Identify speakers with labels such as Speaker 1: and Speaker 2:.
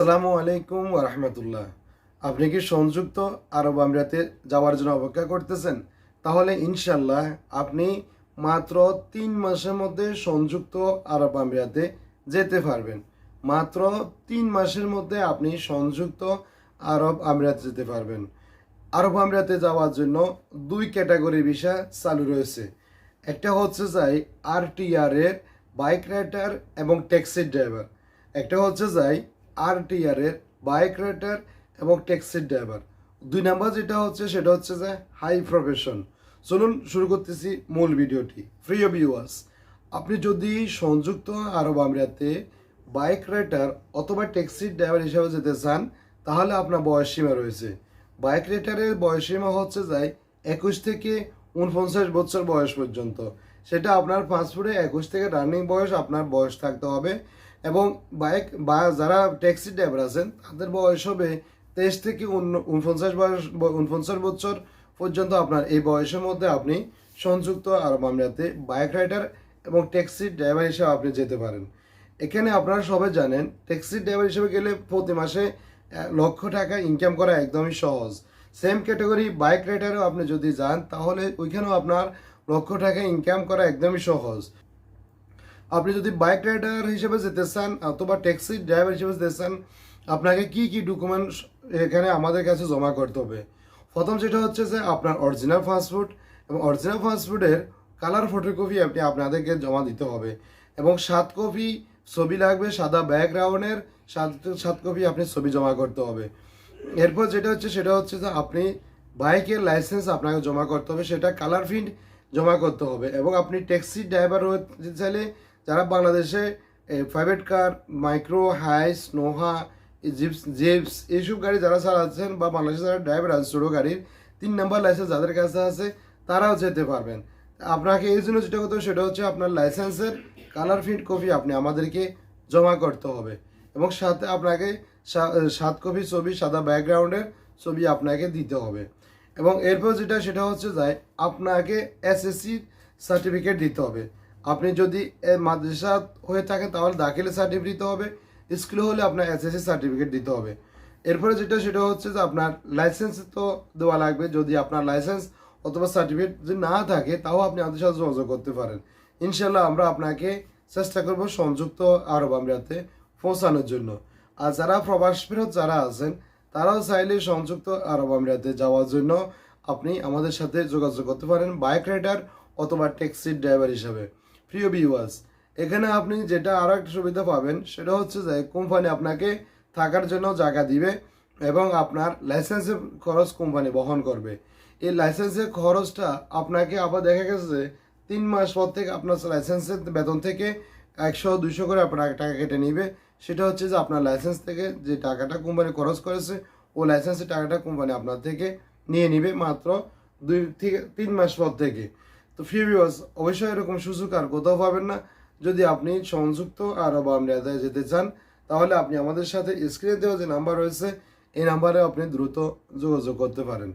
Speaker 1: আসসালামু আলাইকুম ওয়া রাহমাতুল্লাহ। আপনি কি সংযুক্ত আরব আমিরাতে যাওয়ার জন্য অপেক্ষা করতেছেন? তাহলে ইনশাল্লাহ আপনি মাত্র 3 মাসের মধ্যে সংযুক্ত আরব আমিরাতে যেতে পারবেন। মাত্র 3 মাসের মধ্যে আপনি সংযুক্ত আরব আমিরাতে যেতে পারবেন। আরব আমিরাতে যাওয়ার জন্য 2 ক্যাটাগরি ভিসা চালু রয়েছে। একটা হচ্ছে যাই RTR এর বাইক রাইডার এবং ট্যাক্সি ড্রাইভার। একটা হচ্ছে যাই RTR এর বাইক রাইডার এবং ট্যাক্সি ড্রাইভার। 2 নাম্বার যেটা হচ্ছে সেটা হচ্ছে যে হাই প্রফেশন। চলুন শুরু করতেছি মূল ভিডিওটি। প্রিয় ভিউয়ার্স, আপনি যদি সংযুক্ত আরব আমিরাতে বাইক রাইডার অথবা ট্যাক্সি ড্রাইভার হিসাবে যেতে চান, তাহলে আপনার বয়স সীমা রয়েছে। বাইক রাইডারের বয়স সীমা হচ্ছে যায় 21 থেকে 49 বছর বয়স পর্যন্ত। সেটা আপনার পাসপোর্টে 21 থেকে রানিং বয়স আপনার বয়স থাকতে হবে। এবং বাইক বা যারা ট্যাক্সি ড্রাইভার আছেন তাদের বয়স হবে 23 থেকে 49 বছর পর্যন্ত। আপনার এই বয়সের মধ্যে আপনি সংযুক্ত আরব আমিরাতে বাইক রাইডার এবং ট্যাক্সি ড্রাইভার হিসেবে আপনি যেতে পারেন। এখানে আপনারা সবাই জানেন ট্যাক্সি ড্রাইভার হিসেবে গেলে প্রতি মাসে লক্ষ টাকা ইনকাম করা একদমই সহজ। সেম ক্যাটাগরি বাইক রাইডারও আপনি যদি যান তাহলে ওইখানেও আপনার লক্ষ টাকা ইনকাম করা একদমই সহজ। আপনি যদি বাইক রাইডার হিসেবে যেতে চান অথবা ট্যাক্সি ড্রাইভার হিসেবে যেতে চান, আপনাকে কি কি ডকুমেন্টস এখানে আমাদের কাছে জমা করতে হবে? প্রথম যেটা হচ্ছে যে আপনার অরিজিনাল পাসপোর্ট, এবং অরিজিনাল পাসপোর্টের কালার ফটোকপি আপনি আপনাদেরকে জমা দিতে হবে। এবং 7 কপি ছবি লাগবে, সাদা ব্যাকগ্রাউন্ডের 7 কপি আপনি ছবি জমা করতে হবে। এরপর যেটা হচ্ছে সেটা হচ্ছে যে আপনি বাইকের লাইসেন্স আপনাকে জমা করতে হবে, সেটা কালার প্রিন্ট জমা করতে হবে। এবং আপনি ট্যাক্সি ড্রাইভার হতে চাইলে যারা বাংলাদেশে private car, micro, হাইস, Noha, jeeps এইসব গাড়ি যারা চালাচ্ছেন বা বাংলাদেশে যারা ড্রাইভার আছে ছোটো গাড়ির 3 নাম্বার লাইসেন্স যাদের কাছে আছে তারাও যেতে পারবেন। আপনাকে এই জন্য যেটা করতে হবে সেটা হচ্ছে আপনার লাইসেন্সের কালার প্রিন্ট কপি আপনি আমাদেরকে জমা করতে হবে। এবং সাথে আপনাকে 7 কপি ছবি, সাদা ব্যাকগ্রাউন্ডের ছবি আপনাকে দিতে হবে। এবং এরপর যেটা সেটা হচ্ছে যায় আপনাকে SSC সার্টিফিকেট দিতে হবে। আপনি যদি মাদ্রাসা হয়ে থাকেন তাহলে দাখিলের সার্টিফিকেট দিতে হবে, স্কুলে হলে আপনার SSC সার্টিফিকেট দিতে হবে। এরপরে যেটা সেটা হচ্ছে যে আপনার লাইসেন্স তো দেওয়া লাগবে। যদি আপনার লাইসেন্স অথবা সার্টিফিকেট যদি না থাকে তাও আপনি আমাদের সাথে যোগাযোগ করতে পারেন। ইনশাল্লাহ আমরা আপনাকে চেষ্টা করব সংযুক্ত আরব আমিরাতে পৌঁছানোর জন্য। আর যারা প্রবাস ফেরত যারা আছেন তারাও চাইলে সংযুক্ত আরব আমিরাতে যাওয়ার জন্য আপনি আমাদের সাথে যোগাযোগ করতে পারেন বাইক রাইডার অথবা ট্যাক্সি ড্রাইভার হিসাবে। প্রিয় ভিউয়ার্স, এখানে আপনি যেটা আরও একটা সুবিধা পাবেন সেটা হচ্ছে যে কোম্পানি আপনাকে থাকার জন্য জায়গা দিবে এবং আপনার লাইসেন্সের খরচ কোম্পানি বহন করবে। এই লাইসেন্সের খরচটা আপনাকে আবার দেখা গেছে যে 3 মাস পর থেকে আপনার লাইসেন্সের বেতন থেকে 100-200 করে আপনার টাকা কেটে নিবে। সেটা হচ্ছে যে আপনার লাইসেন্স থেকে যে টাকাটা কোম্পানি খরচ করেছে ও লাইসেন্সের টাকাটা কোম্পানি আপনার থেকে নিয়ে নিবে মাত্র 2 থেকে 3 মাস পর থেকে। তো ভিউয়ার্স, অবশ্যই এরকম সুযোগ আর কোথাও পাবেন না। যদি আপনি সংযুক্ত আরব আমিরাতে যেতে চান তাহলে আপনি আমাদের সাথে স্ক্রিনে দেওয়া যে নাম্বার রয়েছে এই নাম্বারে আপনি দ্রুত যোগাযোগ করতে পারেন।